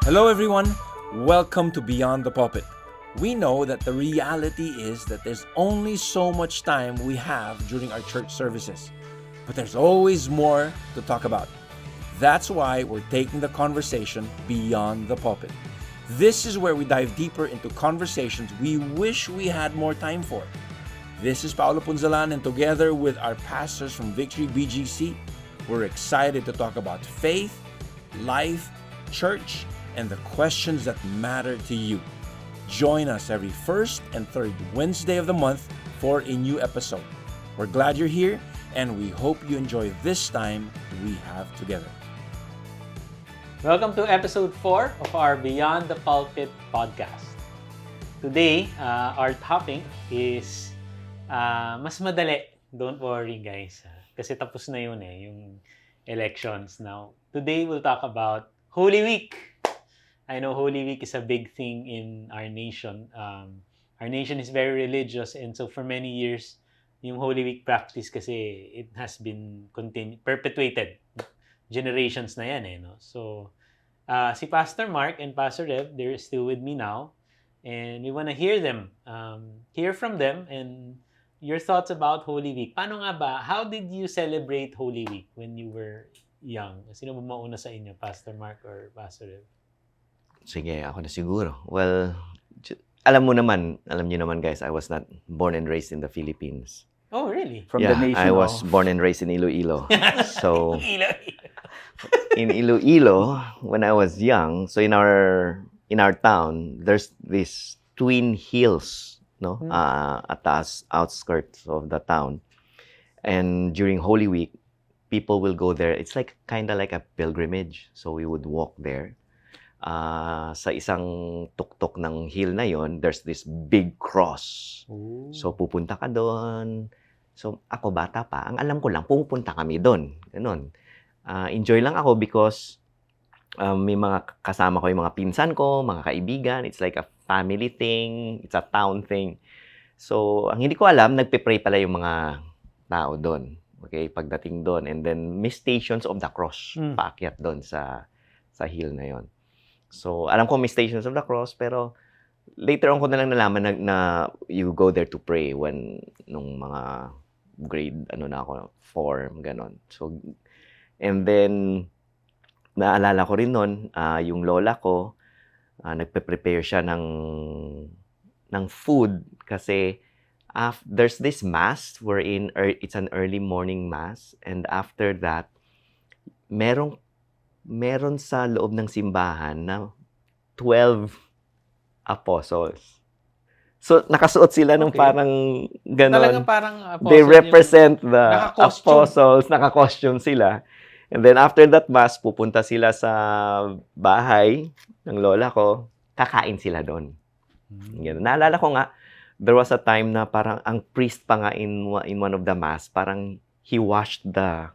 Hello everyone, welcome to Beyond the Pulpit. We know that the reality is that there's only so much time we have during our church services, but there's always more to talk about. That's why we're taking the conversation beyond the pulpit. This is where we dive deeper into conversations we wish we had more time for. This is Paolo Punzalan, and together with our pastors from Victory BGC, we're excited to talk about faith, life, church, and the questions that matter to you. Join us every first and third Wednesday of the month for a new episode. We're glad you're here, and we hope you enjoy this time we have together. Welcome to episode 4 of our Beyond the Pulpit podcast. Today, our topic is mas madali. Don't worry guys. Kasi tapos na yun yung elections. Now, today we'll talk about Holy Week. I know Holy Week is a big thing in our nation. Our nation is very religious, and so for many years, yung Holy Week practice kasi it has been perpetuated. Generations na yan no? So, si Pastor Mark and Pastor Rev, they're still with me now, and we want to hear them, hear from them, and your thoughts about Holy Week. Paano nga ba? How did you celebrate Holy Week when you were young? Sino ba mauna sa inyo, Pastor Mark or Pastor Rev? Sige, ako na siguro. Well, alam niyo naman guys, I was not born and raised in the Philippines. Oh, really? From the nation I was born and raised in Iloilo. So, Iloilo. in Iloilo, when I was young, so in our town, there's this twin hills, no? At the outskirts of the town. And during Holy Week, people will go there. It's kind of like a pilgrimage. So we would walk there. Sa isang tuktok ng hill na yon, there's this big cross. Ooh. So pupunta ka doon. So ako bata pa, ang alam ko lang, pupunta kami doon. Ganun. Enjoy lang ako because may mga kasama ko yung mga pinsan ko, mga kaibigan. It's like a family thing. It's a town thing. So ang hindi ko alam, nagpe-pray pala yung mga tao doon. Okay, pagdating doon. And then may stations of the cross. Paakyat doon sa hill na yon. So, alam ko may Stations of the Cross, pero later on ko na lang nalaman na you go there to pray when nung mga grade, na ako, 4, ganon. So, and then, naalala ko rin nun, yung lola ko, nagpe-prepare siya ng food kasi there's this mass wherein it's an early morning mass, and after that, meron sa loob ng simbahan na 12 apostles. So, nakasuot sila ng parang gano'n. Talagang parang apostle. They represent the naka-costume. apostles, naka-costume sila. And then after that mass, pupunta sila sa bahay ng lola ko, kakain sila doon. Ganun. Naalala ko nga, there was a time na parang ang priest pa nga in one of the mass, parang he washed the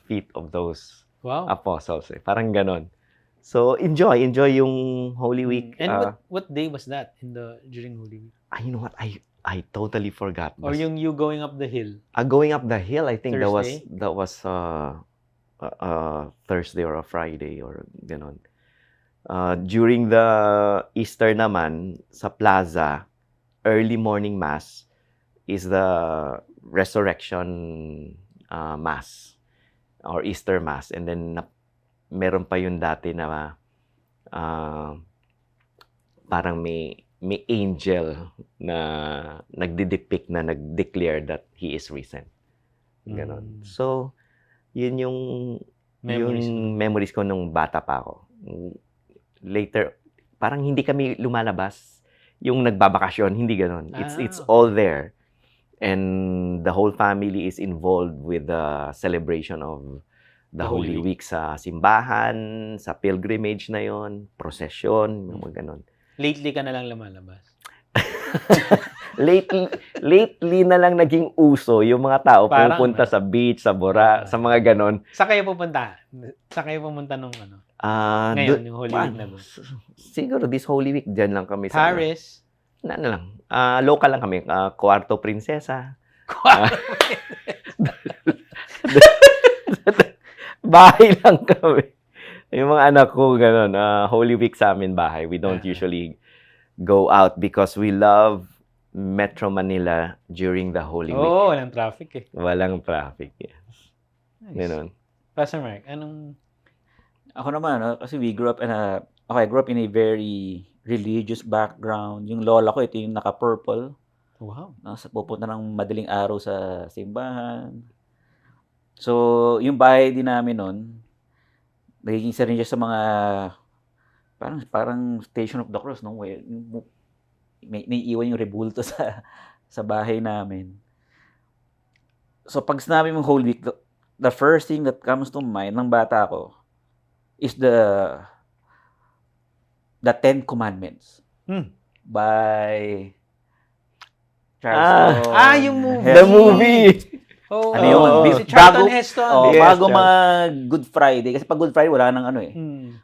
feet of those apostles. Parang ganon. So, enjoy yung Holy Week. And what day was that during Holy Week? You know what? I totally forgot. Or yung you going up the hill? Going up the hill, I think Thursday? that was Thursday or a Friday or ganon. During the Easter naman, sa plaza, early morning mass is the resurrection mass. Or Easter Mass. And then, meron pa yun dati na parang may angel na nagdidepict na nag-declare that he is risen. Ganon. So, yun yung memories ko nung bata pa ako. Later, parang hindi kami lumalabas. Yung nagbabakasyon, hindi ganon. It's all there. And the whole family is involved with the celebration of the Holy Week sa simbahan, sa pilgrimage na yon, procession, mga ganon. Lately ka na lang lumalabas? lately na lang naging uso yung mga tao pupunta sa beach, sa Bora, sa mga ganon. Saan kayo pupunta? Nung ngayon, yung Holy Week na doon? Siguro this Holy Week, dyan lang kami sa... Paris? Local lang kami. Cuarto Princesa. Bahay lang kami. Yung mga anak ko, ganun, Holy Week sa amin bahay. We don't usually go out because we love Metro Manila during the Holy Week. Oo, walang traffic eh. Walang traffic. Yes. Nice. Ganun. Pastor Mark, anong... Ako naman, kasi we grew up I grew up in a very religious background. Yung lola ko, ito yung naka-purple. Wow. Pupunta ng madaling araw sa simbahan. So, yung bahay din namin nun, nagiging isa rin siya sa mga parang Station of the Cross, no? May iwan yung rebulto sa bahay namin. So, pag sinabi mong Holy Week, the first thing that comes to mind ng bata ko is the Ten Commandments by Charles. Yung movie. The movie! Oh, Ano yun? Si Charlton Heston. Oh, Yes, bago Charles. mag Good Friday, kasi pag Good Friday wala nang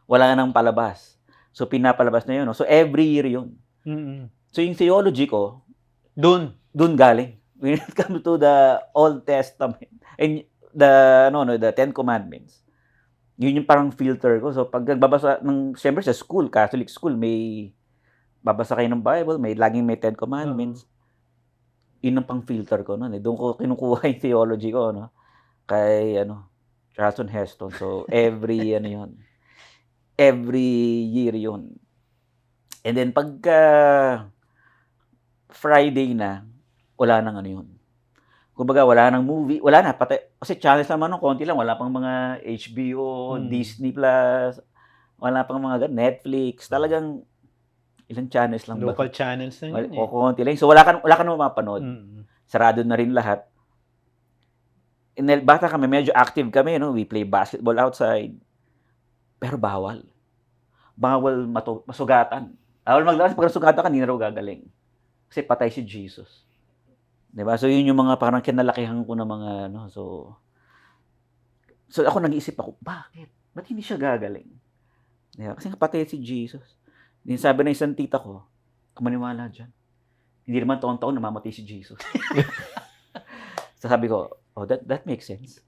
wala nang palabas. So pinapalabas na yun. No? So every year yun. So yung theology ko, Dun. dun galing. When it comes to the Old Testament and the Ten Commandments, yun yung parang filter ko. So pag nagbabasa siyempre sa school, Catholic school, may babasa kayo ng Bible, laging may Ten Commandments. Yun ang pang filter ko noon. Doon ko kinukuha yung theology ko, no? Kay Charlton Heston. So every every year yun. And then pagka Friday na, wala nang yun. Kumbaga, wala nang movie, wala na, pati, kasi channels naman nung konti lang, wala pang mga HBO, Disney Plus, wala pang mga Netflix, talagang ilang channels lang ba? Local channels na yun O konti lang. So wala ka naman mapanood. Sarado na rin lahat. Bata kami, medyo active kami, no? We play basketball outside. Pero bawal. Bawal masugatan. Bawal maglabas, pag nasugatan ka, hindi na raw gagaling. Kasi patay si Jesus. Diba? So, yun yung mga parang kinalakihan ko na mga, so ako nag-iisip ako, bakit? Ba't hindi siya gagaling? Diba? Kasi patay si Jesus. Din sabi ng isang tita ko, kumaniwala dyan. Hindi naman taon-taon namamatay si Jesus. So, sabi ko, that makes sense.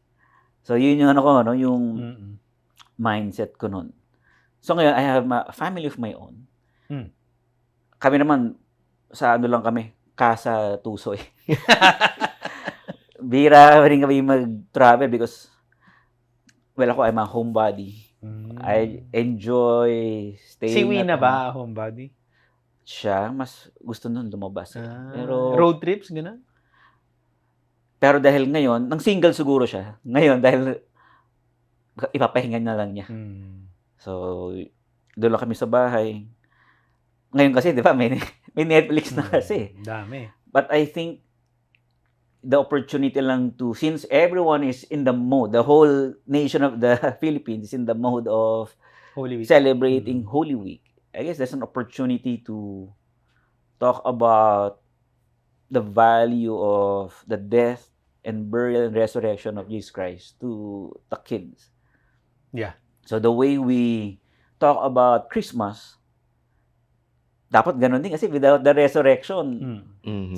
So, yun yung yung mindset ko nun. So, ngayon, I have a family of my own. Kami naman, sa lang kami, Casa Tusoy. Bira rin kami mag-travel because, ako, I'm a homebody. I enjoy staying Si Wina at home. ba, homebody? Siya, mas gusto nun lumabas. Pero, road trips, gano'n? pero dahil ngayon, nang single siguro siya. Ngayon, dahil ipapahinga na lang niya. So, doon lang kami sa bahay. Ngayon kasi, di ba, may Netflix na kasi. Dami. But I think, the opportunity lang since everyone is in the mode, the whole nation of the Philippines is in the mode of Holy Week. celebrating Holy Week. I guess there's an opportunity to talk about the value of the death and burial and resurrection of Jesus Christ to the kids. Yeah. So the way we talk about Christmas, dapat ganun din kasi without the resurrection,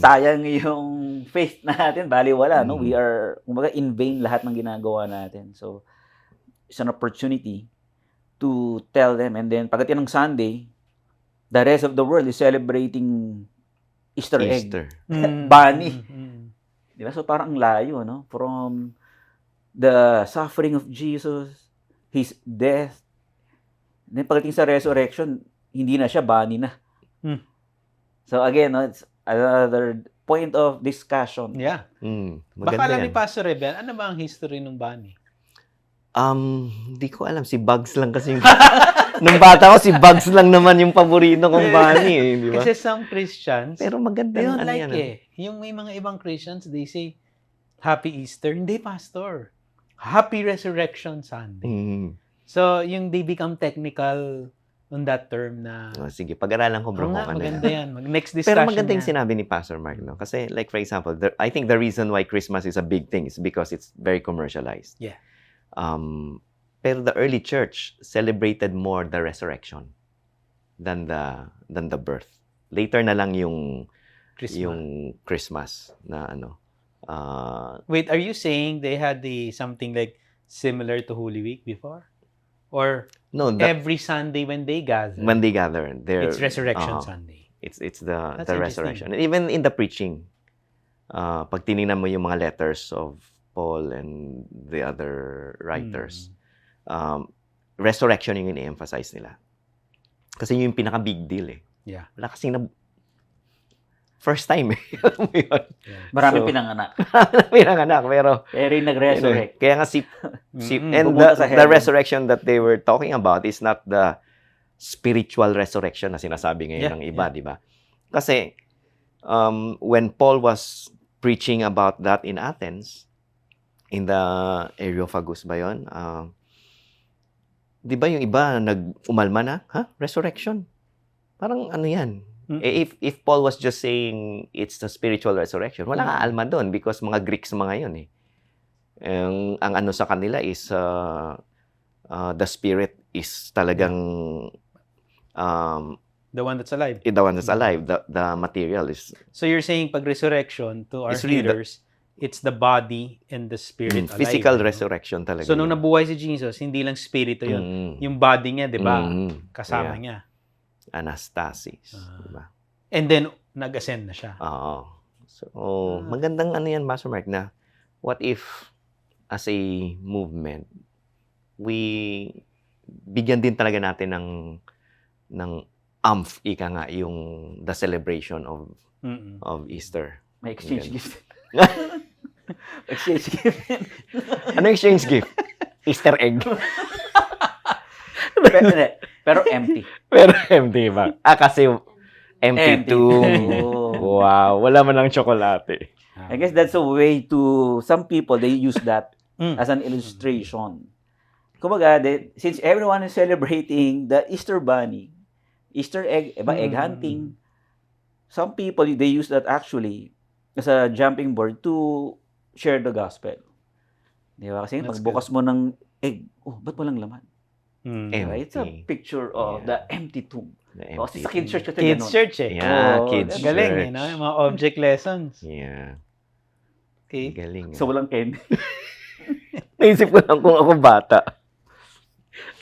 sayang yung faith natin, baliwala, no? We are, kumbaga, in vain lahat ng ginagawa natin. So, it's an opportunity to tell them. And then, pagdating ng Sunday, the rest of the world is celebrating Easter egg. Bunny. Diba? So, parang ang layo, no? From the suffering of Jesus, His death, and then pagdating sa resurrection, hindi na siya, bunny na. So again, no, it's another point of discussion. Yeah. Baka alam ni Pastor Rebel, ano ba ang history ng bunny? Hindi ko alam. Si Bugs lang kasi nung bata ko, si Bugs lang naman yung paborito kong bunny. Di ba? Kasi some Christians, pero maganda they yung don't like yan. Yung may mga ibang Christians, they say, Happy Easter. Hindi, Pastor. Happy Resurrection Sunday. So, yung they become technical on that term na... sige, pag-aralan ko bro kung ano maganda yan. Next discussion pero maganda yung sinabi ni Pastor Mark, no? Kasi like for example, I think the reason why Christmas is a big thing is because it's very commercialized. Yeah. Pero the early church celebrated more the resurrection than the birth. Later na lang yung Christmas na Wait, are you saying they had something like similar to Holy Week before? Or No, every Sunday when they gather, when they gather, it's Resurrection uh, Sunday. it's the That's the interesting. resurrection. And even in the preaching, pag tinignan mo yung mga letters of Paul and the other writers, resurrection yung ini-emphasize nila. Kasi yun yung pinaka-big deal eh. Yeah. Wala kasing first time eh. Alam mo yun? Maraming So, pinanganak. Pinanganak, pero Pero yung nag-resurrect. kaya nga and Pumunta sa the heaven. resurrection that they were talking about is not the spiritual resurrection na sinasabi ngayon ng iba, di ba? Kasi when Paul was preaching about that in Athens, in the Areopagus ba yun? Di ba yung iba nag-umalma na? Resurrection? Parang ano yan? If Paul was just saying it's the spiritual resurrection, walang aalma doon because mga Greeks mga yun eh. Ang ano sa kanila is the spirit is talagang The one that's alive. the one that's alive. The material is So you're saying pag resurrection to our It's really hearers, it's the body and the spirit alive. physical no? resurrection talaga. So nung yun. nabuhay si Jesus, hindi lang spirito yun. Mm. Yung body niya, di ba? Yeah. Kasama niya. Anastasis. Ah. Diba? And then, nag-ascend na siya. Oo. So, magandang ano yan, Pastor Mark, na what if, as a movement, we bigyan din talaga natin ng ika nga, yung the celebration of Easter. May exchange Ganun. gift. Exchange gift. Ano exchange gift? Easter egg. Pero empty. Pero empty ba? Kasi empty tomb. Oh. Wow, wala man lang tsokolate. I guess that's a way to, some people, they use that as an illustration. Kumbaga, since everyone is celebrating the Easter bunny, Easter egg, egg hunting, some people, they use that actually as a jumping board to share the gospel. Di ba? Kasi That's pagbukas mo ng egg, ba't walang laman? Empty. It's a picture of the empty tomb. The Kasi empty sa kids church kasi Kids ganun. church eh. Yeah, Oh, kids that's Galing church. eh, no? Yung mga object lessons. Yeah. Okay. Galing. So walang candy. Naisip ko lang kung ako bata.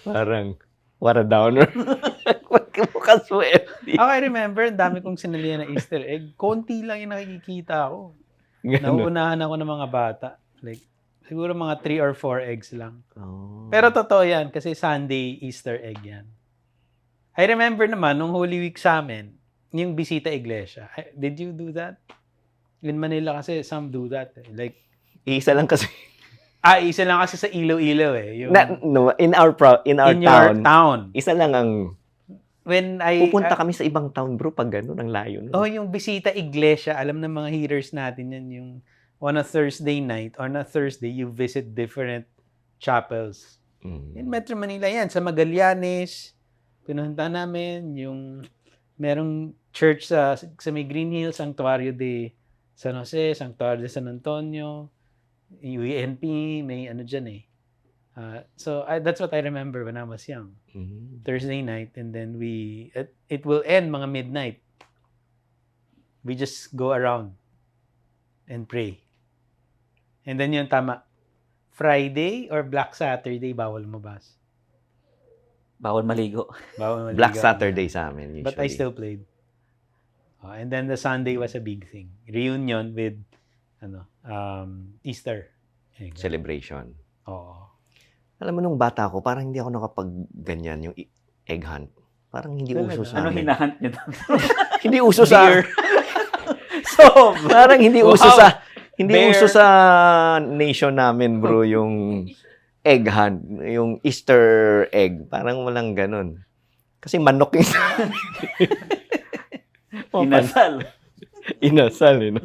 Parang, what a downer. Magbukas mo empty. Ako, I remember, ang dami kong sinalihan na Easter egg. Konti lang yung nakikita ko. Ganun. Nauunahan ako ng mga bata. Like, siguro mga 3 or 4 eggs lang. Oh. Pero totoo yan, kasi Sunday Easter egg yan. I remember naman, nung Holy Week sa amin, yung bisita iglesia. Did you do that? In Manila kasi, some do that. Eh. Like, Isa lang kasi. isa lang kasi sa Iloilo eh. Yung, In our in town, your town. isa lang ang When I... pupunta kami sa ibang town, bro, pag gano'n, ang layo nun. Oh, yung bisita iglesia, alam ng mga hearers natin yan, yung on a Thursday night, on a Thursday, you visit different chapels. In Metro Manila yan, sa Magallanes, pinunta namin, yung merong church sa may Green Hills, Sanctuario de San Jose, Sanctuario de San Antonio, UNP, may ano dyan eh. So that's what I remember when I was young. Thursday night, and then it will end mga midnight. We just go around and pray. And then yung tama, Friday or Black Saturday, bawal mabas. Bawal maligo. Bawal maligo. Black Saturday sa amin, usually. But I still played. And then the Sunday was a big thing. Reunion with Easter. Celebration. Oo. Alam mo, nung bata ko, parang hindi ako nakapag-ganyan, yung egg hunt. Parang hindi Talaga? uso sa Ano amin. hinahunt niyo doon? Hindi uso sa... So, Parang hindi Wow. uso sa... Hindi Bear. uso sa nation namin, bro, yung egg hunt, yung Easter egg. Parang walang ganun. Kasi manok yung inasal. inasal, no?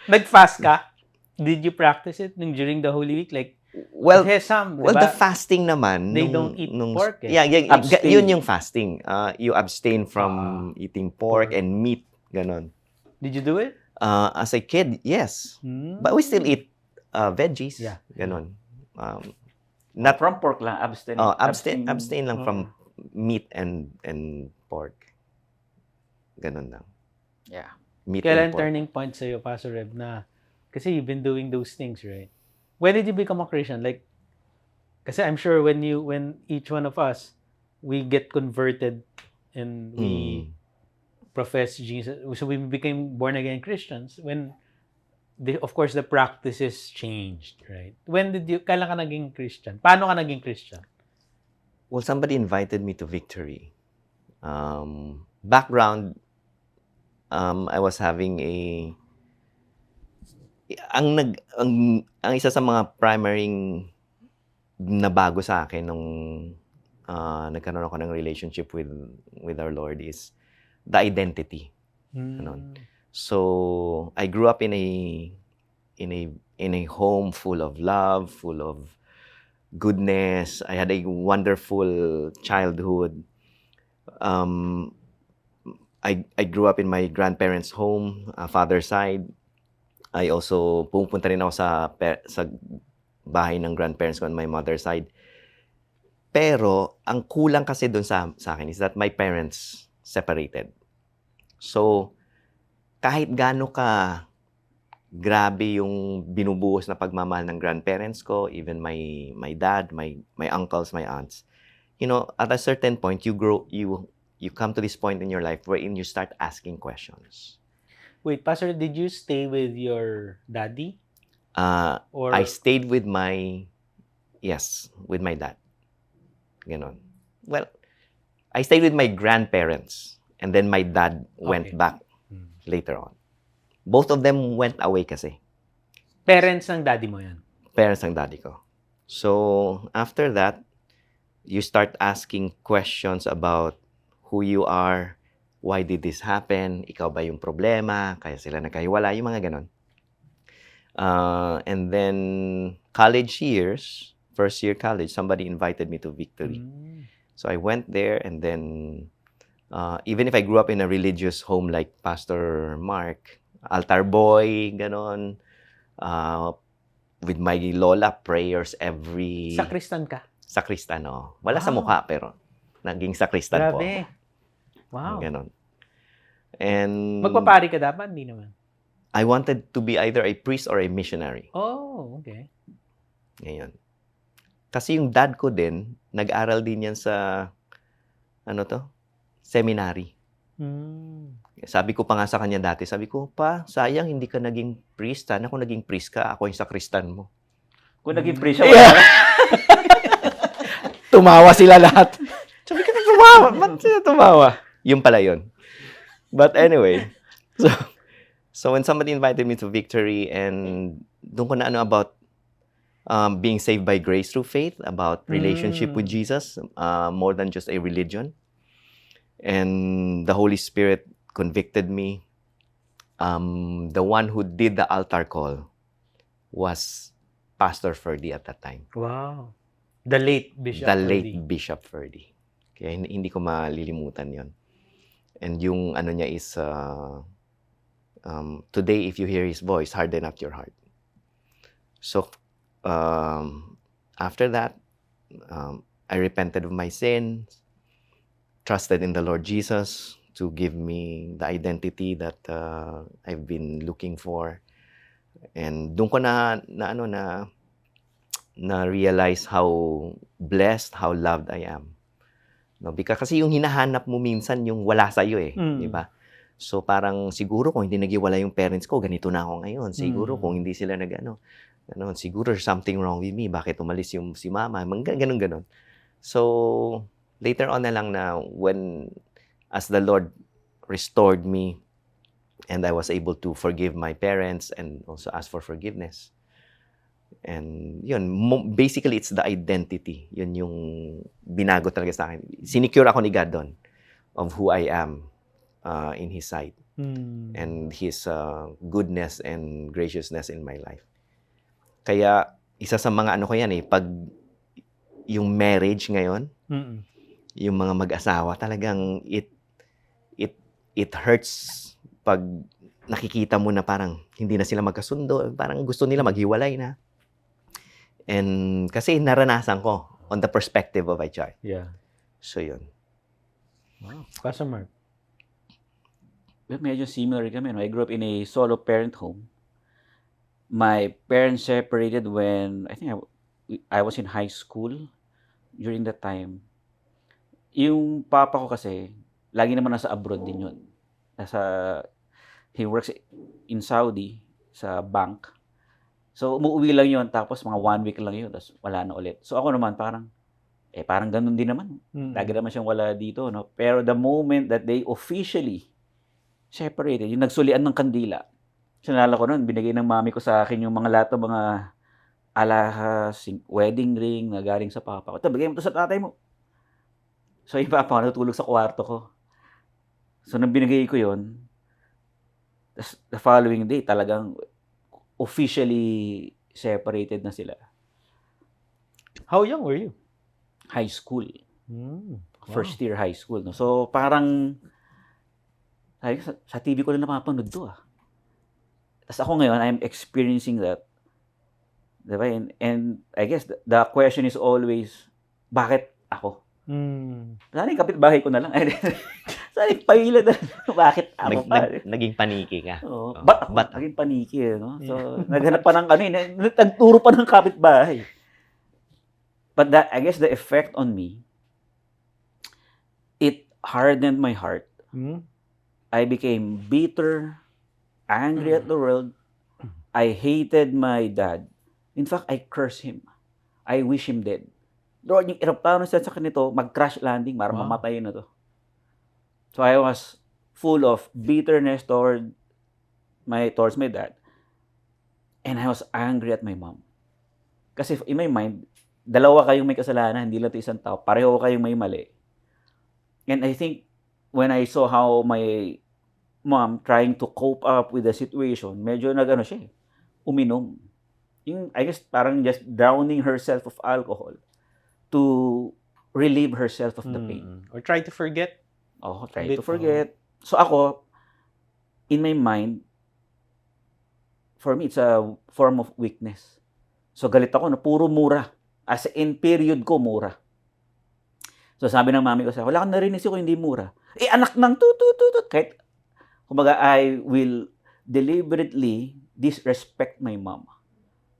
Nag-fast ka? Did you practice it during the Holy Week? Like, Well, kasi some, well, diba? the fasting naman... They don't eat pork, eh. Yeah, Abstain. yun yung fasting. You abstain from eating pork and meat, ganun. Did you do it? As a kid, yes. Hmm? But we still eat veggies. Yeah. Ganun. Not from pork lang, abstain. Abstain lang from meat and pork. Ganun lang. Yeah. Meat and Kailan pork. turning point sa'yo, Pastor Reb, na kasi you've been doing those things, right? When did you become a Christian? Like, Kasi I'm sure when each one of us, we get converted and we profess Jesus, so we became born again Christians when of course the practices changed, right? Kailan ka naging Christian? Paano ka naging Christian? Well, somebody invited me to Victory. Background, I was having ang isa sa mga primary nabago sa akin nung nagkaroon ako ng relationship with our Lord is the identity. Ganon. So I grew up in a home full of love, full of goodness. I had a wonderful childhood. I grew up in my grandparents' home, father's side. I also pupunta rin ako sa bahay ng grandparents ko on my mother's side. Pero ang kulang kasi doon sa akin is that my parents separated. So kahit gaano ka grabe yung binubuhos na pagmamahal ng grandparents ko, even my dad, my uncles, my aunts. You know, at a certain point you come to this point in your life wherein you start asking questions. Wait, Pastor, did you stay with your daddy? Or I stayed with my dad. Ganon. Well, I stayed with my grandparents and then my dad went back later on. Both of them went away kasi. Parents ng daddy mo yan? Parents ng daddy ko. So, after that, you start asking questions about who you are, why did this happen, ikaw ba yung problema, kaya sila nagkahiwala, yung mga ganon. And then, college years, first year college, somebody invited me to Victory. So, I went there and then, even if I grew up in a religious home like Pastor Mark, altar boy, ganon, with my lola, prayers every... Sakristan ka? Sakristan, no. Wala sa mukha, pero naging sakristan po. Grabe. Wow. Ganon. And Magpapari ka dapat? Hindi naman. I wanted to be either a priest or a missionary. Oh, okay. Ngayon. Kasi yung dad ko din, nag-aral din yan sa, seminary. Sabi ko pa nga sa kanya dati, sabi ko, pa, sayang hindi ka naging priest. Sana kung naging priest ka, ako yung sakristan mo. Kung naging priest siya, wala. Tumawa sila lahat. Sabi ko, tumawa. Ba't sila tumawa? Yung pala yun. But anyway, so when somebody invited me to Victory and doon ko na about being saved by grace through faith, about relationship with Jesus, more than just a religion. And the Holy Spirit convicted me. The one who did the altar call was Pastor Ferdy at that time. Wow. The late Bishop The late Bishop Ferdy. Kaya hindi ko malilimutan yon. And yung niya is, today if you hear His voice, harden not your heart. So, after that, I repented of my sins, trusted in the Lord Jesus to give me the identity that I've been looking for. And doon ko na realize how blessed, how loved I am. No, because kasi yung hinahanap mo minsan yung wala sa iyo di ba? So parang siguro kung hindi naghiwalay yung parents ko, ganito na ako ngayon. Siguro kung hindi sila siguro there's something wrong with me. Bakit umalis yung si mama? Ganun. So later on na lang na as the Lord restored me and I was able to forgive my parents and also ask for forgiveness. And yun, basically it's the identity. Yun yung binago talaga sa akin. Sinecure ako ni God doon of who I am in His sight. And His goodness and graciousness in my life. Kaya isa sa mga ko yan pag yung marriage ngayon, yung mga mag-asawa, talagang it hurts pag nakikita mo na parang hindi na sila magkasundo, parang gusto nila maghiwalay na. And kasi naranasan ko on the perspective of a child. Yeah. So yun. Wow. Pastor Mark. Medyo similar kami. I grew up in a solo parent home. My parents separated when I think I was in high school during that time. Yung papa ko kasi, lagi naman nasa abroad din yun. He works in Saudi, sa bank. So, umuwi lang yun, tapos mga 1 week lang yun, tapos wala na ulit. So, ako naman, parang ganun din naman. Lagi naman siyang wala dito, no? Pero the moment that they officially separated, yung nagsulian ng kandila, sinala ko nun, binigay ng mami ko sa akin yung mga lahat ng mga alahas, wedding ring na galing sa papa ko. Ito, bigay mo to sa tatay mo. So, yung papa ko natutulog sa kwarto ko. So, nang binigay ko yun, the following day, talagang officially separated na sila. How young were you? High school. Wow. First year high school. No? So, parang, sa TV ko lang napapanood to Tapos ako ngayon, I'm experiencing that. Diba? And I guess the question is always, bakit ako? Sana yung kapitbahay ko na lang. Sana yung pahila na lang. Bakit ako pa? Naging paniki ka. Oo. Oh, Ba't ako? ba't? Naging paniki. No? So, naghanap pa ng nagturo pa ng kapitbahay. But I guess the effect on me, it hardened my heart. I became bitter, angry at the world. I hated my dad. In fact, I cursed him. I wish him dead. Lord, yung eroplano sa nito, mag-crash landing, para mamatay na to. So I was full of bitterness towards my dad. And I was angry at my mom. Kasi in my mind, dalawa kayong may kasalanan, hindi lang ito isang tao. Pareho kayong may mali. And I think, when I saw how my mom trying to cope up with the situation, medyo siya, uminom. Yung, I guess, parang just drowning herself of alcohol to relieve herself of the pain. Or try to forget. Oh, try to forget. So ako, in my mind, for me, it's a form of weakness. So galit ako na puro mura. As in, period ko, mura. So sabi ng mami ko sa wala kang narinig ko hindi mura. Anak ng tutututut. Kahit, kumbaga, I will deliberately disrespect my mom.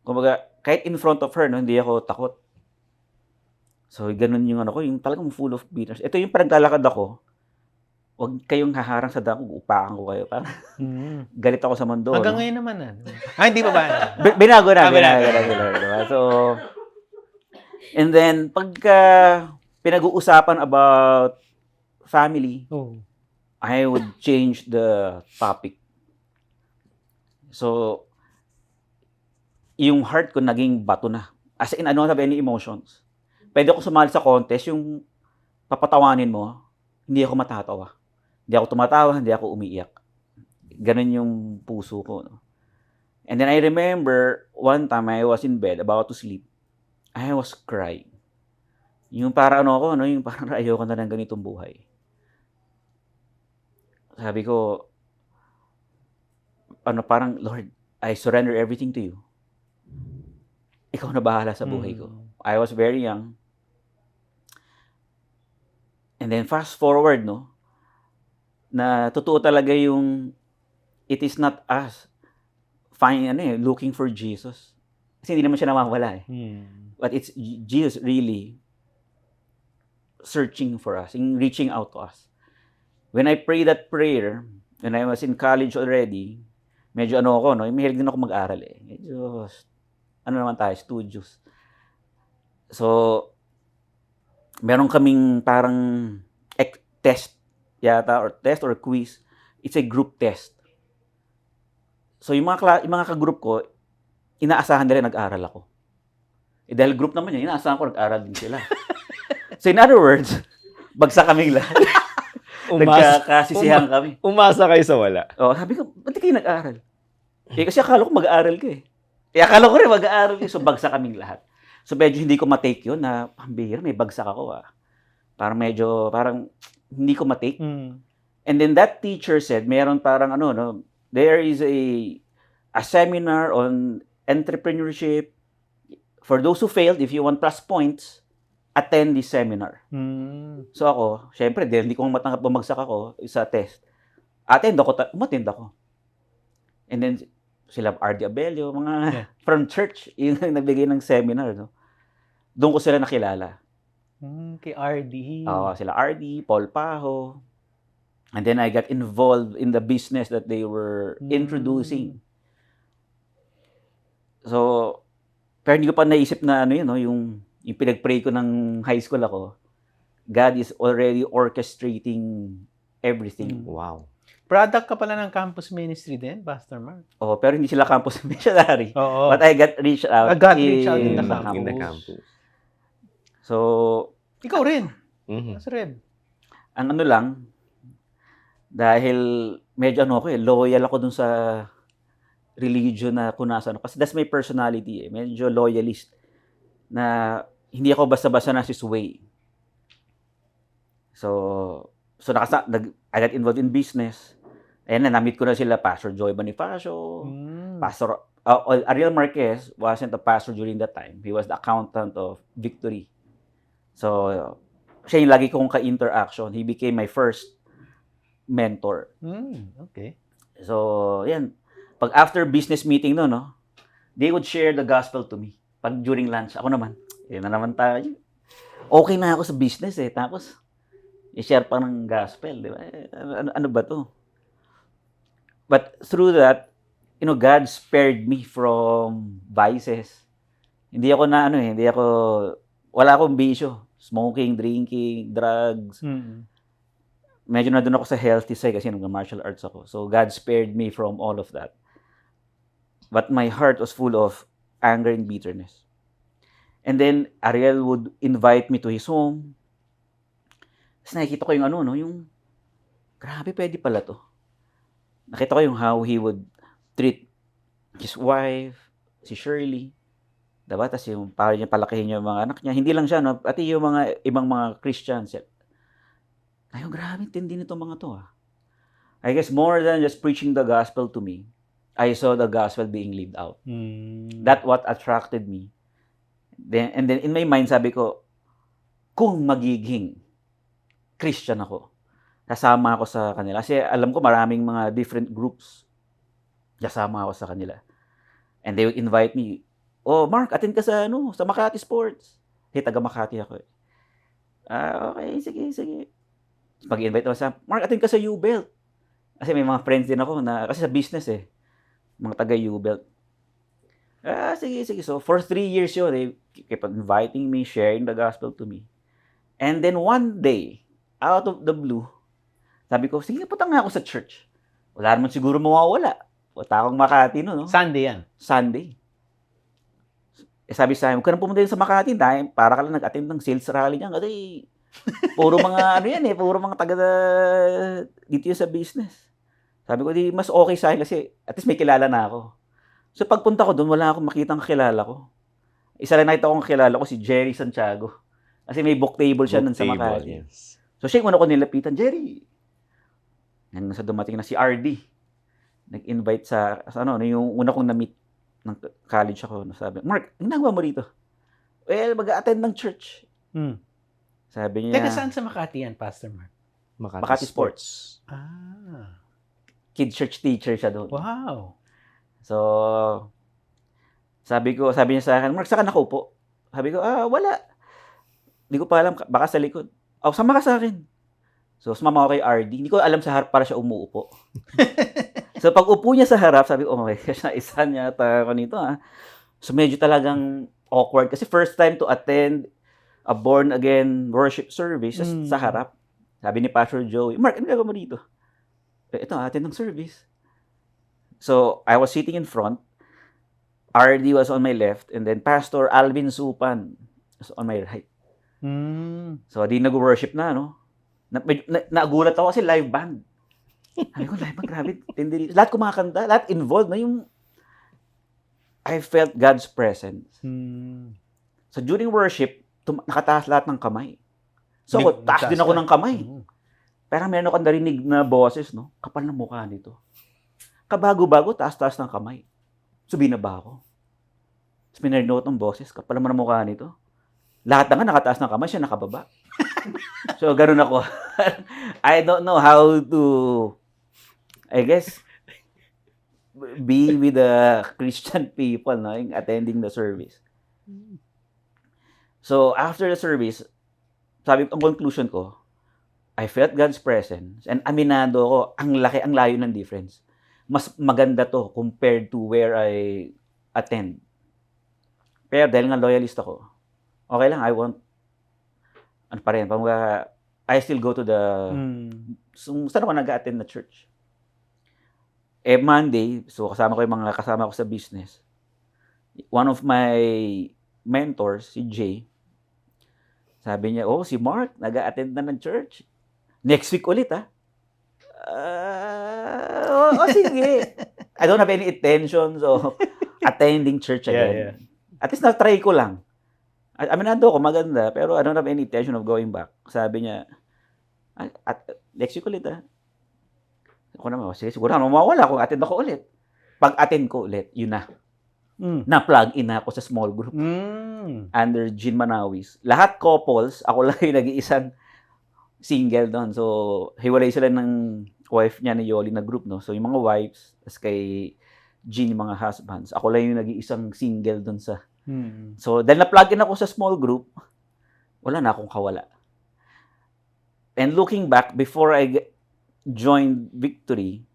Kumbaga, kahit in front of her, no, hindi ako takot. So, ganun yung yung talagang full of bitterness. Ito yung parang ako, huwag kayong haharang sa daan, upakan ko kayo. Parang, galit ako sa mundo. Hanggang no? ngayon naman hindi pa ba? Binago na. Diba? So, and then, pagka pinag-uusapan about family, I would change the topic. So, yung heart ko naging bato na. As in, I don't have any emotions. Pwede ako sumali sa contest, yung papatawanin mo, hindi ako matatawa. Hindi ako tumatawa, hindi ako umiiyak. Ganun yung puso ko. No? And then I remember, one time I was in bed, about to sleep. I was crying. Yung para yung parang ayoko na ng ganitong buhay. Sabi ko, parang, Lord, I surrender everything to you. Ikaw na bahala sa buhay ko. I was very young. And then fast forward, no, na totoo talaga yung it is not us looking for Jesus. Kasi hindi naman siya nawawala But it's Jesus really searching for us, reaching out to us. When I prayed that prayer, when I was in college already, medyo mahilig din ako mag-aral Medyo, naman tayo, studios. So, meron kaming parang test yata, or test or quiz. It's a group test. So, yung mga ka-group ko, inaasahan nila nag-aral ako. Dahil group naman yun, inaasahan ko nag-aral din sila. So, in other words, bagsak kaming lahat. Nagkakasisihan kami. Umasa kayo sa wala. Sabi ko, ba't di kayo nag-aral? Kasi akala ko mag-aaral ka akala ko rin mag-aaral ka. So, bagsak kaming lahat. So, medyo hindi ko matake yun na, pambihira, may bagsak ako Parang hindi ko matake. And then that teacher said, meron parang there is a seminar on entrepreneurship. For those who failed, if you want plus points, attend this seminar. So ako, syempre, hindi ko matanggap bumagsak ako sa test. Umattend ako. And then, sila R.D. Abelio, mga from church, yung nagbigay ng seminar. No? Doon ko sila nakilala. Kay RD. Sila RD, Paul Paho. And then I got involved in the business that they were introducing. So, pero hindi ko pa naisip na ano yun, no? Yung pinag-pray ko ng high school ako, God is already orchestrating everything. Wow. Product ka pala ng campus ministry din, Pastor Mark. Pero hindi sila campus missionary. Oo. But I got reached out. I got reached out in the In the campus. campus. So, Ikaw rin. Mhm. Pastor Reb. ang ano lang, dahil medyo loyal ako dun sa religion na kung nasa kasi that's my personality medyo loyalist na hindi ako basta-basta na sway. So I got involved in business. Ayan na, na-meet ko na sila, Pastor Joy Bonifacio, Pastor Ariel Marquez wasn't a pastor during that time. He was the accountant of Victory. So, siya yung lagi kong ka-interaction. He became my first mentor. Okay. So, yan. Pag after business meeting no, they would share the gospel to me. Pag during lunch, ako naman, yun na naman tayo. Okay na ako sa business Tapos, i-share pa ng gospel, di ba? Ano ba to? But through that, God spared me from vices. Wala akong bisyo. Smoking, drinking, drugs. Medyo na doon ako sa healthy side kasi nag-martial arts ako. So, God spared me from all of that. But my heart was full of anger and bitterness. And then, Ariel would invite me to his home. Tapos nakikita ko yung grabe, pwede pala to. Nakita ko yung how he would treat his wife, si Shirley. Diba? Tapos yung para niya palakihin yung mga anak niya. Hindi lang siya, no? Pati yung mga ibang mga Christians. Ayun, grabe, tindi nito mga to, I guess more than just preaching the gospel to me, I saw the gospel being lived out. That what attracted me. And then in my mind, sabi ko, kung magiging Christian ako, kasama ako sa kanila. Kasi alam ko maraming mga different groups. Kasama ako sa kanila. And they would invite me, Mark, attend ka sa Makati Sports. Taga Makati ako okay, sige. Pag-invite ako sa, Mark, attend ka sa U-Belt. Kasi may mga friends din ako kasi sa business mga taga U-Belt. Sige. So, for 3 years yun, they kept inviting me, sharing the gospel to me. And then one day, out of the blue, sabi ko, sige, punta nga ako sa church. Wala naman siguro mawawala. Punta akong Makati no? Sunday yan. Sunday. Sabi sa akin, huwag ka nang pumunta din sa Makati dahil para ka lang nag-attend ng sales rally niyan. Kasi puro mga puro mga taga dito sa business. Sabi ko, di mas okay sa akin kasi at least may kilala na ako. So pagpunta ko doon, wala akong makitang kilala ko. Isa lang nakita kong kilala ko si Jerry Santiago. Kasi may book table siya nun sa Makati. Yes. So siya yung una ko nilapitan, Jerry. Yan sa dumating na si RD. Nag-invite sa yung una kong na-meet ng college ako. Sabi, Mark, ginagawa mo rito? Well, mag-attend ng church. Sabi niya, Teka, saan sa Makati yan, Pastor Mark? Makati Sports. Kid church teacher siya doon. Wow. So, sabi niya sa akin, Mark, saan ka nakaupo? Sabi ko, wala. Hindi ko pa alam, baka sa likod. Sama ka sa akin. So, sumama ako kay RD. Hindi ko alam sa harap para siya umuupo. So, pag upo niya sa harap, sabi ko, isa niya ako nito, So, medyo talagang awkward. Kasi first time to attend a born-again worship service sa harap. Sabi ni Pastor Joey, Mark, ano gagawin mo dito? Ito, attend ng service. So, I was sitting in front. RD was on my left. And then, Pastor Alvin Supan was on my right. So, di nag-worship na, nagulat ako kasi live band. Sabi ko, live band, grabe. Lahat kumakanta, lahat involved na yung I felt God's presence. So, during worship, nakataas lahat ng kamay. So, ako, taas din ako ng kamay. Pero meron akong narinig na boses, kapal ng mukha nito. Kabago-bago, taas-taas ng kamay. So, binaba ako. Tapos minarinote ng boses, kapal naman ng mukha nito. Lahat na nga nakataas ng kamay, siya nakababa. So, ganun ako. I don't know how to, I guess, be with the Christian people, attending the service. So, after the service, ang conclusion ko, I felt God's presence and aminado ako, ang layo ng difference. Mas maganda to compared to where I attend. Pero dahil nga loyalist ako, okay lang, I still go to the, saan ako nag-attend na church? Monday, so kasama ko yung mga kasama ko sa business. One of my mentors, si Jay, sabi niya, si Mark, nag-attend na ng church. Next week ulit, ha? Sige. I don't have any intentions of attending church again. Yeah. At least na-try ko lang. Aminado ko, maganda, pero I don't have any intention of going back. Sabi niya, next week ulit, ha? Ako naman, sige, siguro mawawala kung attend ako ulit. Pag-attend ko ulit, yun na. Na-plug in na ako sa small group. Under Jean Manawis. Lahat couples, ako lang yung nag-iisang single doon. So, hiwalay sila ng wife niya ni Yoli na group, no? So, yung mga wives, tas kay Jean, yung mga husbands. Ako lang yung nag-iisang single doon sa... So, dahil na-plug in ako sa small group, wala na akong kawala. And looking back, before I joined Victory,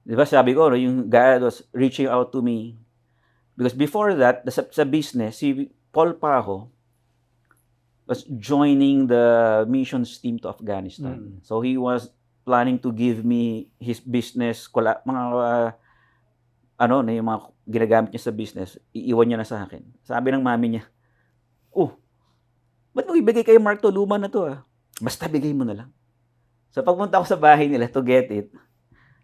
di ba sabi ko, no, yung God was reaching out to me. Because before that, sa business, si Paul Paho was joining the missions team to Afghanistan. So he was planning to give me his business, yung mga ginagamit niya sa business, iiwan niya na sa akin. Sabi ng mami niya, ba't mo ibigay kay Mark to? Luma na to, ah. Basta bigay mo na lang. So, pagpunta ako sa bahay nila to get it,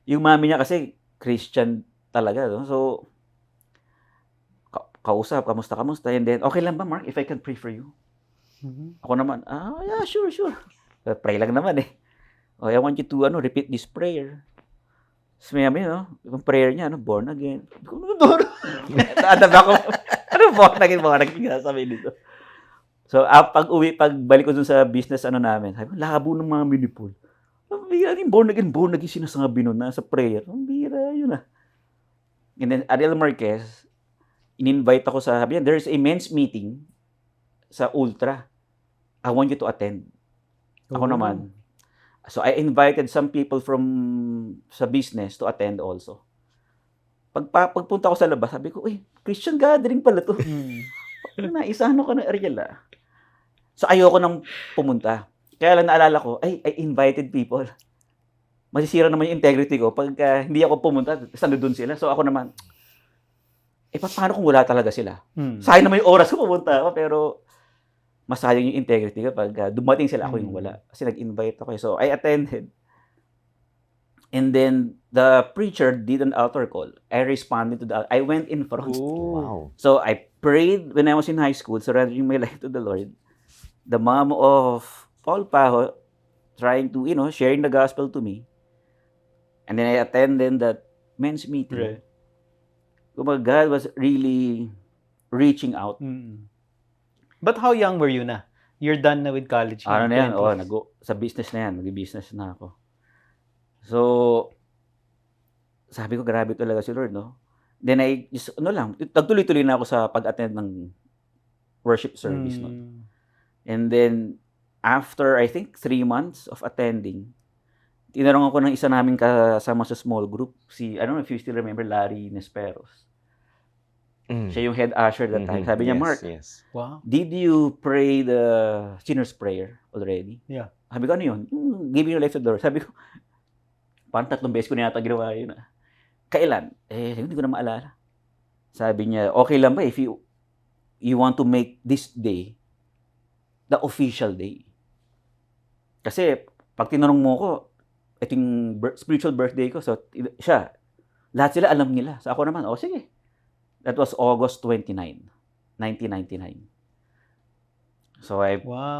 yung mami niya kasi Christian talaga. No? So, kausap, kamusta. And then, okay lang ba, Mark, if I can pray for you? Ako naman, yeah, sure. Pray lang naman eh. I want you to repeat this prayer. So, may yung prayer niya, born again. Born again, sabi dito. So, pagbalik ko dun sa business namin, sabi ko, labo ng mga minipol. Ang bira rin, born again sinasabi nun na sa prayer. Ang bira, yun ah. And then, Ariel Marquez, in-invite ako sabi niya, there's a men's meeting sa Ultra. I want you to attend. Ako naman. So, I invited some people sa business to attend also. Pagpunta ko sa labas, sabi ko, Christian gathering pala to. Naisahan ko na Ariel ah. So, ayoko nang pumunta. Kaya lang naalala ko, I invited people. Masisira naman yung integrity ko pag hindi ako pumunta, saan doon sila. So ako naman, paano kung wala talaga sila? Sayang naman yung oras ko pumunta ako, pero masayang yung integrity ko pag dumating sila, ako yung wala. Kasi nag-invite ako. So I attended. And then the preacher did an altar call. I responded to I went in front. Wow. So I prayed when I was in high school, surrendering my life to the Lord. The mom of Paul Paho trying to, sharing the gospel to me. And then I attended that men's meeting. Right. God was really reaching out. But how young were you na? You're done na with college? Na yan? Sa business na yan. Nag-business na ako. So, sabi ko, grabe talaga si Lord, no? Then nagtuloy-tuloy na ako sa pag-attend ng worship service, no? And then, after, I think, 3 months of attending, tinanong ako ng isa namin kasama sa small group, I don't know if you still remember, Larry Nesperos. Siya yung head usher that time. Sabi niya, Mark, wow. Did you pray the sinner's prayer already? Yeah. Sabi ko, ano yun? Giving your life to the Lord. Sabi ko, parang 3 beses ko na yata ginawa yun. Kailan? Hindi ko na maalala. Sabi niya, okay lang ba if you want to make this day the official day? Kasi, pag tinanong mo ko, ito yung spiritual birthday ko, so siya, lahat sila alam nila. So ako naman, sige. That was August 29, 1999. So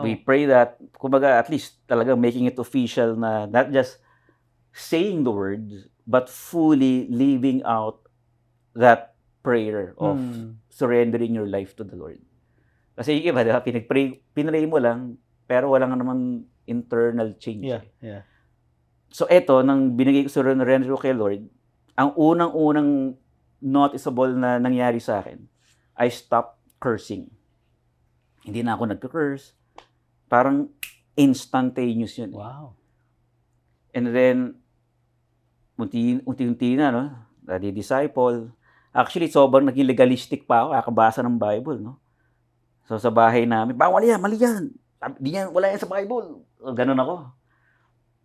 we pray that, kumbaga, at least talagang making it official na not just saying the words, but fully living out that prayer of surrendering your life to the Lord. Kasi yung iba, diba, pinray mo lang, pero wala nga naman internal change. Yeah. So eto, nang binigay ko surrender ko kay Lord, ang unang-unang noticeable na nangyari sa akin, I stopped cursing. Hindi na ako nagka-curse. Parang instantaneous yun. Wow. And then, unti-unti na, no? Disciple. Actually, sobrang naging legalistic pa ako, kakabasa ng Bible, no? So, sa bahay namin, bawal yan, mali yan. Di yan, wala yan sa Bible. Ganon ako.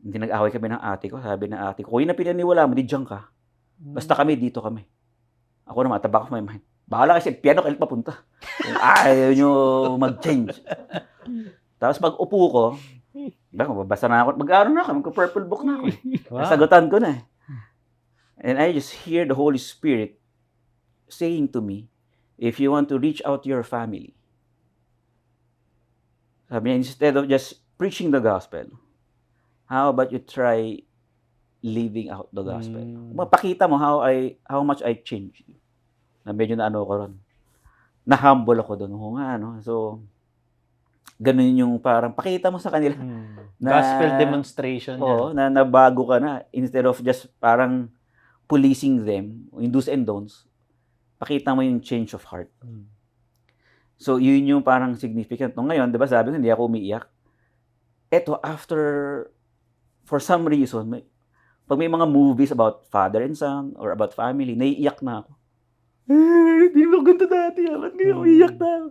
Hindi nag-away kami ng ate ko. Sabi ng ate ko, kung yun na pinaniwala mo, di dyan ka. Basta kami, dito kami. Ako naman, tabak of my mind. Bahala kasi, piano kayo papunta. Ayaw nyo mag-change. Tapos pag-upo ko, mababasa na ako, mag-aaral na ako, mag-purple book na ako. Wow. Nasagutan ko na eh. And I just hear the Holy Spirit saying to me, if you want to reach out to your family, sabi niya, instead of just preaching the gospel, how about you try living out the gospel? Mapakita mo how much I changed you. Na medyo na ano ko ron. Na-humble ako doon. Oo nga, no? So, ganun yung parang pakita mo sa kanila. Gospel demonstration. Oo, na nabago ka na. Instead of just parang policing them, yung do's and don'ts, pakita mo yung change of heart. So, yun yung parang significant. No, ngayon, di ba sabi ko, hindi ako umiiyak. Eto, for some reason, pag may mga movies about father and son or about family, naiiyak na ako. Hindi mo ganito dati. Ba't ngayon umiiyak na ako?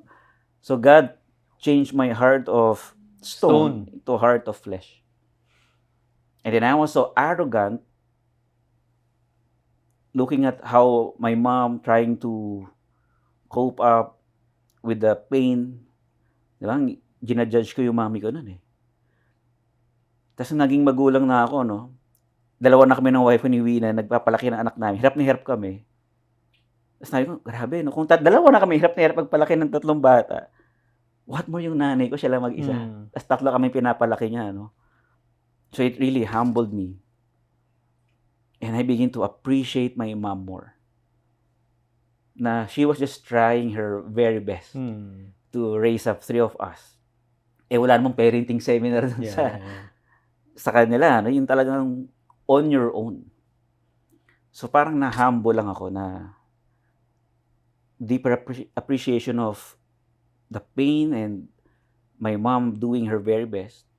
So, God changed my heart of stone to heart of flesh. And then I was so arrogant looking at how my mom trying to cope up with the pain. Diba? Ginajudge ko yung mami ko nun eh. Tapos naging magulang na ako, no? Dalawa na kami ng wife ni Wina, nagpapalaki ng anak namin. Hirap na hirap kami. Tapos sabi ko, grabe, no? Kung dalawa na kami, hirap na hirap magpalaki ng 3 bata. What more yung nanay ko, siya lang mag-isa. Tapos 3 kami pinapalaki niya, no? So it really humbled me. And I begin to appreciate my mom more. Na she was just trying her very best to raise up 3 of us. Eh, wala namang parenting seminar sa kanila. No? Yung talagang on your own. So parang na-humble lang ako na deeper appreciation of the pain and my mom doing her very best.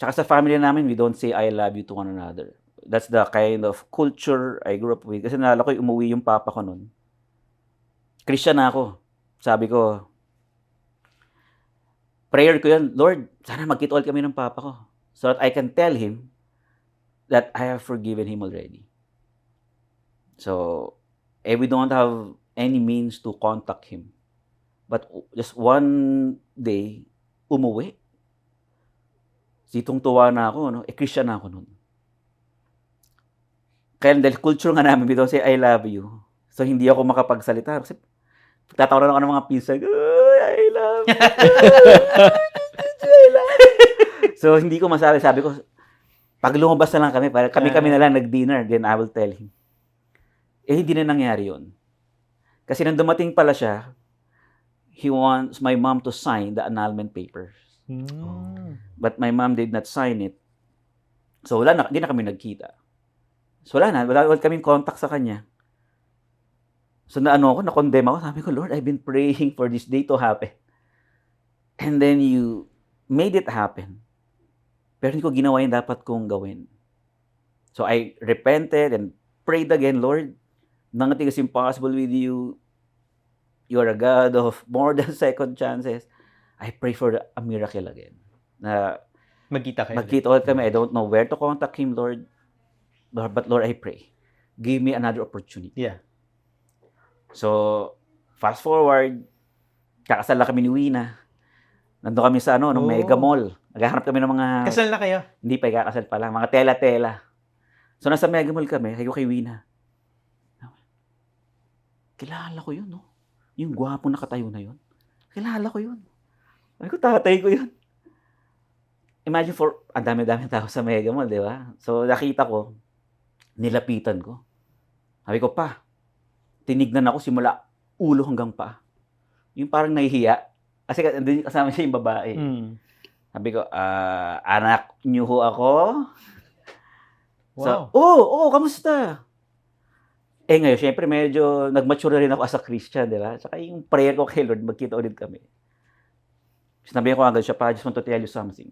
Tsaka sa family namin, we don't say I love you to one another. That's the kind of culture I grew up with. Kasi nalala ko, umuwi yung papa ko nun. Christian na ako. Sabi ko, prayer ko yun, Lord, sana magkita ulit kami ng papa ko. So that I can tell him that I have forgiven him already. So, we don't have any means to contact him. But just one day, umuwi. Sitong-tuwa na ako, no? Christian na ako nun. Kaya dahil culture nga namin, we don't say, I love you. So, hindi ako makapagsalita. Kasi, tatawanan ako ng mga pinsan, I love you. I love you. So, hindi ko masabi. Sabi ko, pag lumabas na lang kami, kami na lang nag-dinner, then I will tell him. Eh, hindi na nangyari yun. Kasi nang dumating pala siya, he wants my mom to sign the annulment papers. But my mom did not sign it. So, hindi na kami nagkita. So, wala kaming contact sa kanya. So, na-condemn ako. Sabi ko, Lord, I've been praying for this day to happen. And then you made it happen. Pero hindi ko ginawa yung dapat kong gawin. So, I repented and prayed again, Lord, nothing is impossible with you. You are a God of more than second chances. I pray for a miracle again. Na magkita ulit kami. I don't know where to contact him, Lord. But Lord, I pray. Give me another opportunity. Yeah. So, fast forward, kakasal na kami ni Wina. Nandun kami sa Mega Mall. Naghahanap kami ng mga... Kasal na kayo? Hindi pa, kakasal pa lang. Mga tela-tela. So, nasa Mega Mall kami. Sabi ko kay Wina. Kilala ko yun, no? Yung gwapong nakatayo na yun. Kilala ko yun. Sabi ko, tatay ko yun. Imagine ang dami-dami tao sa Mega Mall, di ba? So, nakita ko, nilapitan ko. Sabi ko, pa, tinignan ako simula ulo hanggang pa. Yung parang nahihiya. Kasi kasama siya yung babae. Sabi ko, anak niyo ho ako? Wow. So, kamusta? Eh ngayon, syempre medyo nag-mature na rin ako as a Christian, di ba? Saka yung prayer ko kay Lord, magkita ulit kami. Sinabi ko agad siya, pa, I just want to tell you something.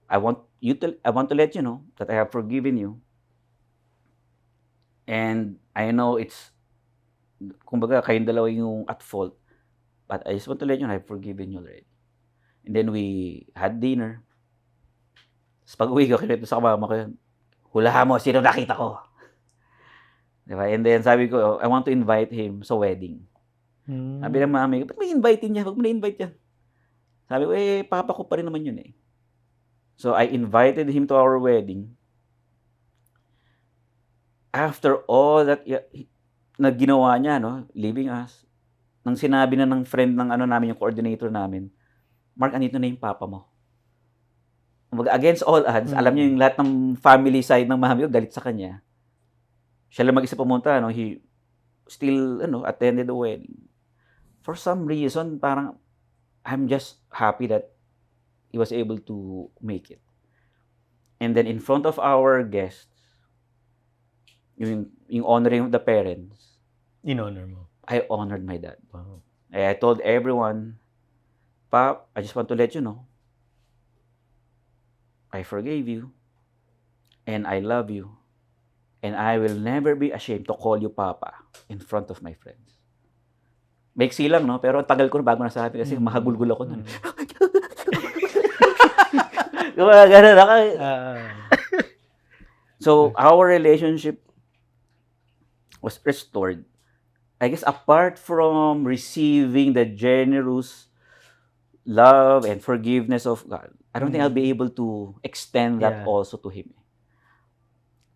I want to let you know that I have forgiven you. And I know it's, kumbaga, kayong dalawa yung at fault. But I just want to let you know, I've forgiven you already. And then we had dinner. Tapos pag uwi ko, kinito sa mama ko yun, hulahan mo, sino nakita ko? Diba? And then sabi ko, I want to invite him sa wedding. Sabi ng mami, ba't may invite niya? Huwag mo na-invite yan. Sabi ko, papa ko pa rin naman yun eh. So I invited him to our wedding. After all that na ginawa niya, no, leaving us, nang sinabi na ng friend ng namin, yung coordinator namin, Mark, andito na yung papa mo. Against all odds, alam niyo yung lahat ng family side ng mami ko, galit sa kanya. Siya lang mag-isa pumunta, no, he still, attended the wedding. For some reason, parang, I'm just happy that he was able to make it. And then in front of our guests, yung honoring of the parents, In-honor mo. I honored my dad. Wow. I told everyone, Pap, I just want to let you know, I forgave you, and I love you, and I will never be ashamed to call you Papa in front of my friends. Maiksi lang, no? Pero tagal ko na bago nasabi kasi mahagulgul ako nun. Ganun ako. So, our relationship was restored. I guess apart from receiving the generous love and forgiveness of God, I don't think I'll be able to extend that also to him.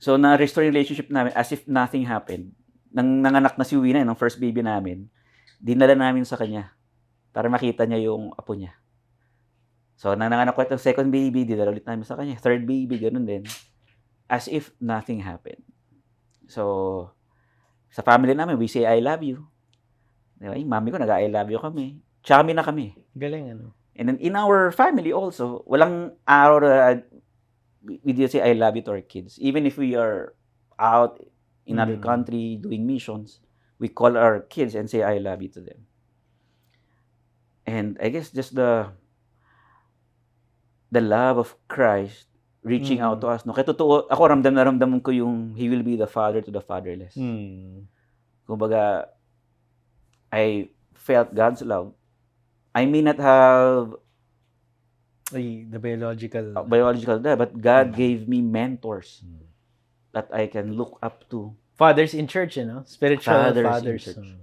So, na-restore yung relationship namin as if nothing happened. Nang nanganak na si Wina, ng first baby namin, dinala namin sa kanya para makita niya yung apo niya. So, nang nanganak ko itong second baby, dinala ulit namin sa kanya. Third baby, ganun din. As if nothing happened. So, sa family namin, we say, I love you. Diba? Yung mami ko, nag-I love you kami. Chami na kami. Galing, ano? And then, in our family also, walang araw na we did say, I love you to our kids. Even if we are out in other country doing missions, we call our kids and say, I love you to them. And I guess just the love of Christ reaching out to us. No, kaya totoo, ako ramdam na ramdam ko yung He will be the father to the fatherless. Kumbaga, I felt God's love. I may not have the biological dad, but God gave me mentors that I can look up to. Fathers in church, spiritual fathers. In church.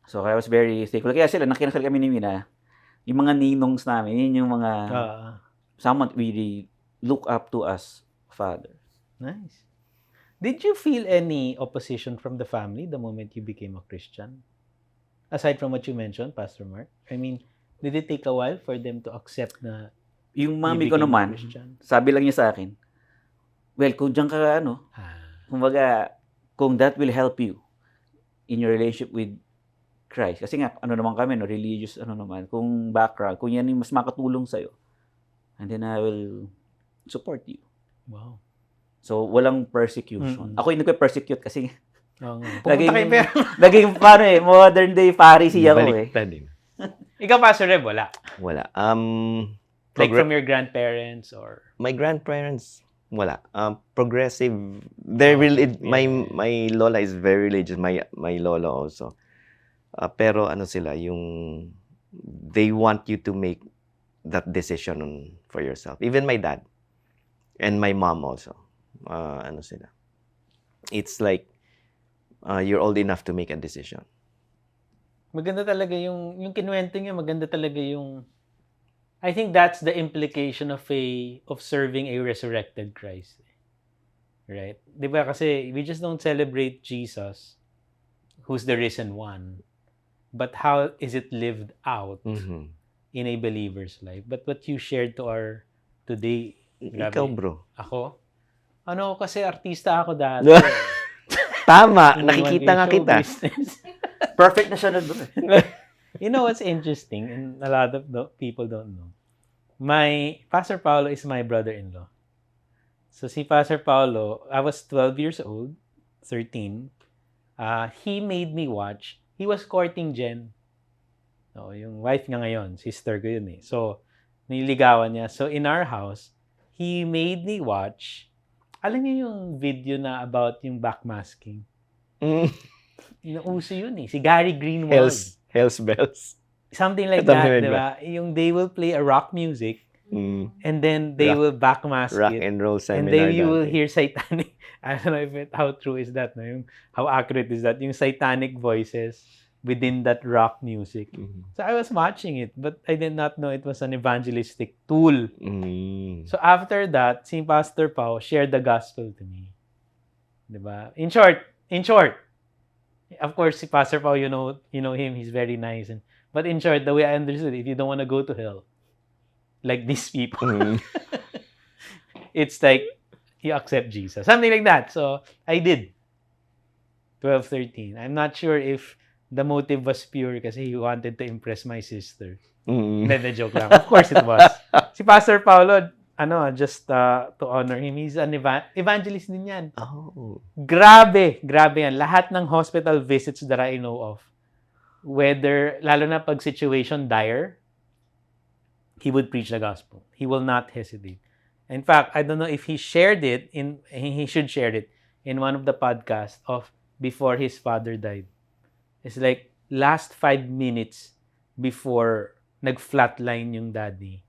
So I was very thankful. Kaya sila, nakinasal kami ni Mina, yung mga ninongs namin, yun yung mga someone really look up to as father. Nice. Did you feel any opposition from the family the moment you became a Christian? Aside from what you mentioned, Pastor Mark? I mean, did it take a while for them to accept na yung mami ko naman, sabi lang niya sa akin, well, kung diyan ka, kumbaga, kung that will help you in your relationship with Christ. Kasi nga, naman kami, religious, naman, kung background, kung yan yung mas makatulong sa'yo, and then I will support you. Wow. So, walang persecution. Ako yung nagpe-persecute kasi Naging modern day Pharisee ako eh. Din. Ikaw, Pastor Reb, wala? Wala. Like from your grandparents or? My grandparents, wala. Progressive. My lola is very religious. My lola also. Pero sila, yung they want you to make that decision for yourself. Even my dad and my mom also. Sila. It's like you're old enough to make a decision. Maganda talaga yung kinuwento niya, maganda talaga yung I think that's the implication of serving a resurrected Christ. Right? 'Di ba kasi we just don't celebrate Jesus who's the risen one. But how is it lived out in a believer's life? But what you shared to our today, ikaw, bro. Ako? Kasi artista ako dati. Tama, nakikita nga kita. Perfect na siya na doon. You know what's interesting, and a lot of people don't know. My Pastor Paulo is my brother-in-law. So si Pastor Paulo, I was 12 years old, 13. He made me watch. He was courting Jen. No, yung wife niya ngayon, sister ko yun eh. So, niligawan niya. So, in our house, he made me watch, alam niyo yung video na about yung backmasking? Mm. Nauso yun eh. Si Gary Greenwald. Hells Bells. Something like Ito, that, narinig di ba? Yung they will play a rock music and then they will backmask Rock it. and roll And seminar. then you will dati. hear satanic. I don't know how true is that. No? Yung, how accurate is that? Yung satanic voices within that rock music. Mhm. So I was watching it, but I did not know it was an evangelistic tool. Mm. So after that, si Pastor Pao shared the gospel to me. Diba? In short, of course, si Pastor Pao, you know him, he's very nice. But in short, the way I understood it, if you don't want to go to hell, like these people, Mm. it's like, you accept Jesus. Something like that. So, I did. 12, 13. I'm not sure if the motive was pure kasi he wanted to impress my sister. Mm. Hindi, joke lang. Of course it was. Si Pastor Paulo, just to honor him, he's an evangelist din yan. Oh. Grabe yan. Lahat ng hospital visits that I know of, whether, lalo na pag situation dire, he would preach the gospel. He will not hesitate. In fact, I don't know if he shared it, he should share it in one of the podcasts of before his father died. It's like, last 5 minutes before nag-flatline yung daddy,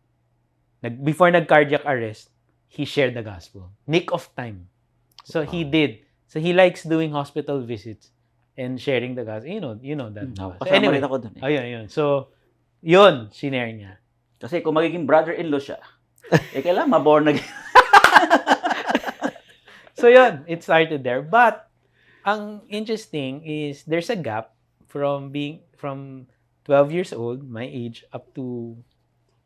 before nag-cardiac arrest, he shared the gospel. Nick of time. So he did. So he likes doing hospital visits and sharing the gospel. You know that. No, So kasama anyway, rin ako dun eh. ayun. So, yun, sinare niya. Kasi kung magiging brother-in-law siya, kailangan maborn again. So yun, it started there. But, ang interesting is there's a gap from 12 years old, my age, up to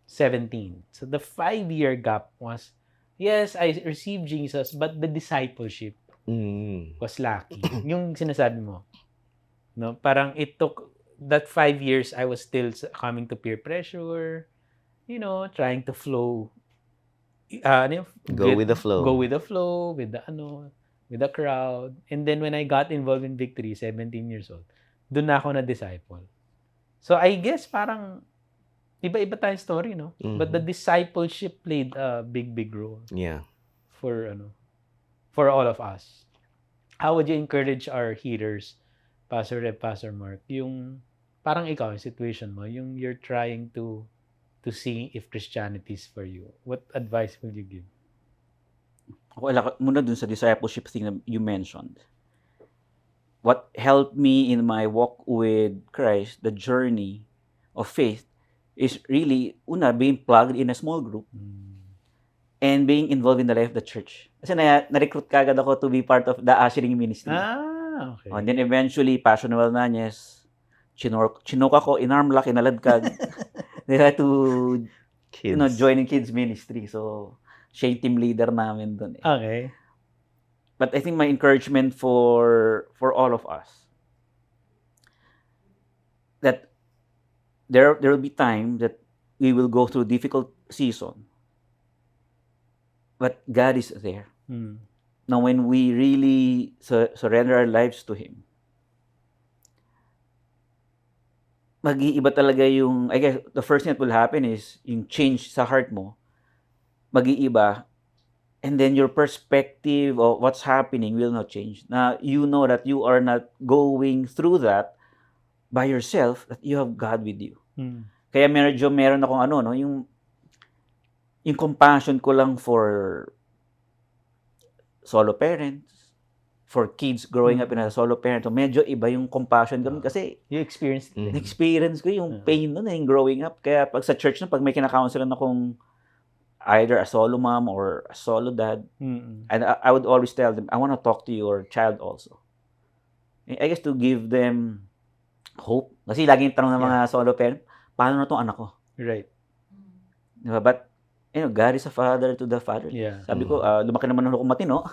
17. So the 5-year gap was, yes, I received Jesus, but the discipleship was lacking. Yung sinasabi mo. No, parang it took that 5 years I was still coming to peer pressure, trying to flow. Go with the flow. Go with the flow, with the crowd. And then when I got involved in Victory, 17 years old, doon na ako na-disciple. So I guess parang iba-iba tayong story, no? Mhm. But the discipleship played a big role Yeah. for all of us. How would you encourage our hearers, Pastor Reb, Pastor Mark, yung parang ikaw, yung situation mo, yung you're trying to see if Christianity is for you? What advice will you give? Wala muna dun sa discipleship thing na you mentioned. What helped me in my walk with Christ, the journey of faith, is really, being plugged in a small group and being involved in the life of the church. Kasi na-recruit kagad ako to be part of the ushering ministry. Okay. And then eventually, Passion Wellness, chinok ako, inarmla, kinaladkag. They had to Kids. join in kids ministry. So, siya yung team leader namin dun eh. Okay. But I think my encouragement for all of us, that there will be time that we will go through difficult season, but God is there. Now, when we really surrender our lives to Him, mag-iiba talaga yung, I guess, the first thing that will happen is yung change sa heart mo, mag-iiba, and then your perspective of what's happening will not change. Now, you know that you are not going through that by yourself, that you have God with you. Kaya meron akong yung compassion ko lang for solo parents, for kids growing up in a solo parent. So medyo iba yung compassion ko kasi You experienced it. na-experience ko yung pain nun yung growing up. Kaya pag sa church pag may kinakaunselan akong either a solo mom or a solo dad, and I would always tell them, I want to talk to your child also. I guess to give them hope. Kasi laging tanong ng mga solo parent, paano na itong anak ko? Right. Diba? But, God is a father to the father. Yeah. Sabi ko, lumaki naman ako matino.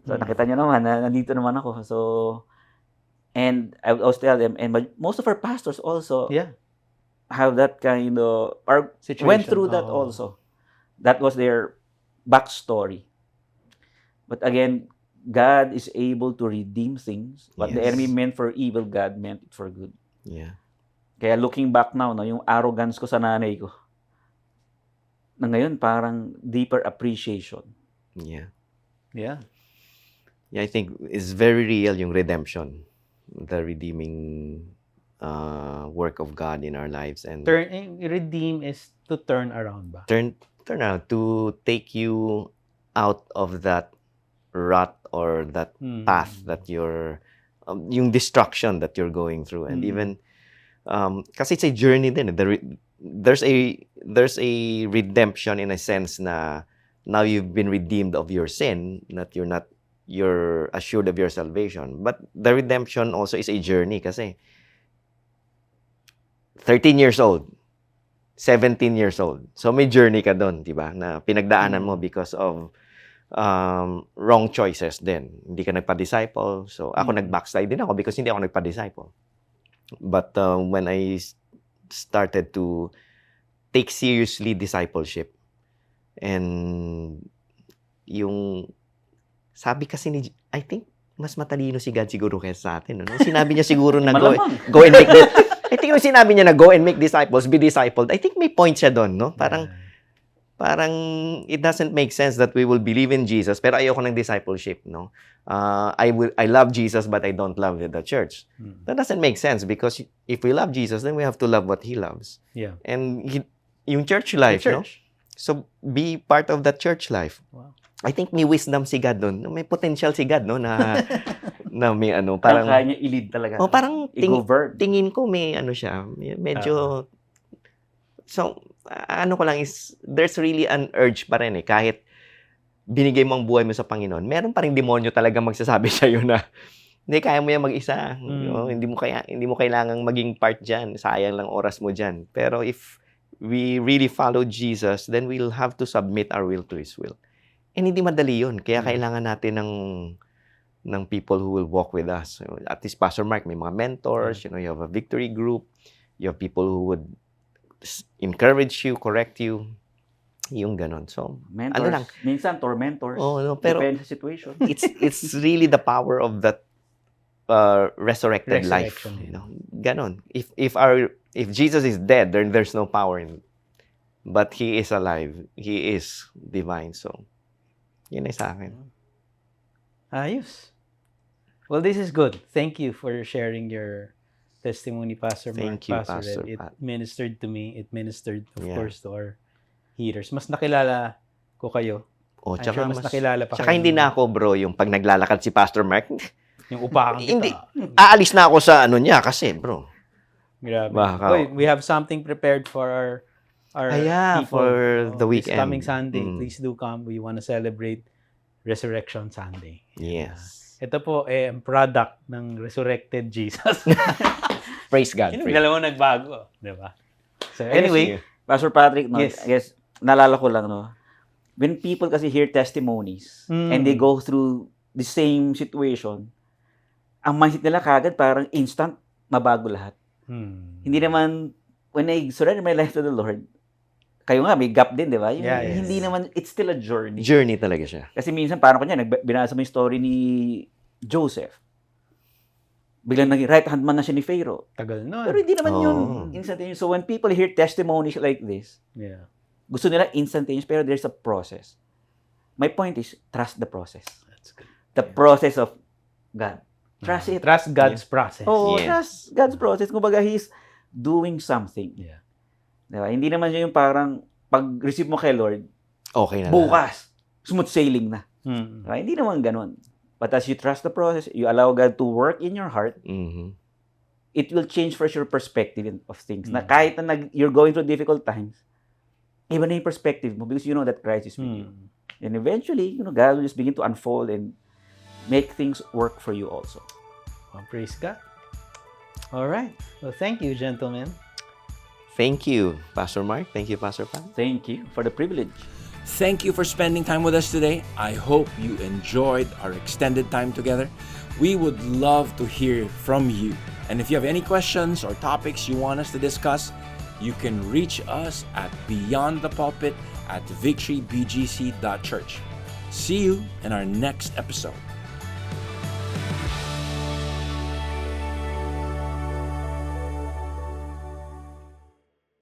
So, nakita niyo naman, nandito naman ako. So, and I would always tell them, and most of our pastors also have that kind of, or Situation. went through that also. That was their backstory. But again, God is able to redeem things. What the Yes. enemy meant for evil, God meant it for good. Yeah. Kaya looking back now, no, yung arrogance ko sa nanay ko, na ngayon parang deeper appreciation. Yeah. Yeah. Yeah, I think it's very real yung redemption, the redeeming work of God in our lives, and Redeem is to turn around ba? turn around to take you out of that rut or that path that you're yung destruction that you're going through, and even kasi it's a journey din. There's a redemption in a sense na now you've been redeemed of your sin, that you're assured of your salvation. But the redemption also is a journey kasi 13 years old, 17 years old. So may journey ka doon, 'di ba? Na pinagdaanan mo because of wrong choices din. Hindi ka nagpa-disciple. So ako nag-backslide din ako because hindi ako nagpa-disciple. But when I started to take seriously discipleship, and yung sabi kasi ni, I think mas matalino si God siguro kaysa sa atin. No? Sinabi niya siguro na go and make I think yung sinabi niya na go and make disciples, be discipled, I think may point siya doon, no? Parang it doesn't make sense that we will believe in Jesus pero ayoko ng discipleship, no? I love Jesus but I don't love the church. That doesn't make sense because if we love Jesus, then we have to love what He loves. Yeah. And yung church life, no? So be part of that church life. Wow. I think may wisdom si God doon. May potential si God, no? Na may ano, parang kaya niya i-lead talaga. parang i-govern. tingin ko may ano siya, medyo so ano ko lang is there's really an urge pa rin kahit binigay mo ang buhay mo sa Panginoon, meron pa ring demonyo talaga magsasabi sa iyo na hindi kaya mo yan mag-isa. No? Hindi mo kailangang maging part diyan. Sayang lang oras mo diyan. Pero if we really follow Jesus, then we'll have to submit our will to His will. And hindi madali yun. Kaya kailangan natin ng people who will walk with us. So, at least Pastor Mark, may mga mentors, you have a victory group, you have people who would encourage you, correct you, yung ganon. So, mentors, ano lang. Minsan tormentors. Pero depende sa situation. it's really the power of that resurrected life. Ganon. If Jesus is dead, then there's no power in it. But He is alive. He is divine. So, yun ay sa akin. Ayos. Well, this is good. Thank you for sharing your testimony, Pastor Mark. Thank you, Pastor Pastor Ed. It Pat. ministered to me. It ministered, of Yeah. course, to our hearers. Mas nakilala ko kayo. I'm Tsaka sure mas nakilala pa Tsaka kayo. hindi na ako, bro, yung pag naglalakad si Pastor Mark, Yung upakan kita. hindi. Aalis na ako sa ano niya kasi, bro. Grabe. Baka- Oy, we have something prepared for our people. for the This weekend. coming Sunday. Please do come. We want to celebrate Resurrection Sunday. Yes. Ito po ang product ng resurrected Jesus. Praise God. Yung dalawang nagbago, di ba? So anyway, Pastor Patrick, no, Yes. I guess, naalala ko lang, no, when people kasi hear testimonies and they go through the same situation, ang mindset nila kagad parang instant, mabago lahat. Hindi naman, when I surrender my life to the Lord, kayo nga, may gap din, di ba? Yeah, yes. Hindi naman, it's still a journey. Journey talaga siya. Kasi minsan, parang kanya, binasa mo yung story ni Joseph. Biglang naging right hand man na siya ni Pharaoh. tagal nun. Pero hindi naman yun Oh. instantaneous. So when people hear testimonies like this, Yeah. gusto nila instantaneous, pero there's a process. My point is, trust the process. That's good. The process of God. Trust it. Trust God's process. Oh, Yes. trust God's process. Kumbaga, He's doing something. Yeah. Diba? Hindi naman siya yung parang pag-receive mo kay Lord, Okay na. bukas, smooth sailing na. Mm. Diba? Hindi naman ganun. But as you trust the process, you allow God to work in your heart, Mhm. it will change first your perspective of things. Na kahit na you're going through difficult times, iba na yung perspective mo because you know that Christ is with you. And eventually, God will just begin to unfold and make things work for you also. Well, praise God. All right. Well, thank you, gentlemen. Thank you, Pastor Mark. Thank you, Pastor Pat. Thank you for the privilege. Thank you for spending time with us today. I hope you enjoyed our extended time together. We would love to hear from you. And if you have any questions or topics you want us to discuss, you can reach us at beyondthepulpit@victorybgc.church. See you in our next episode.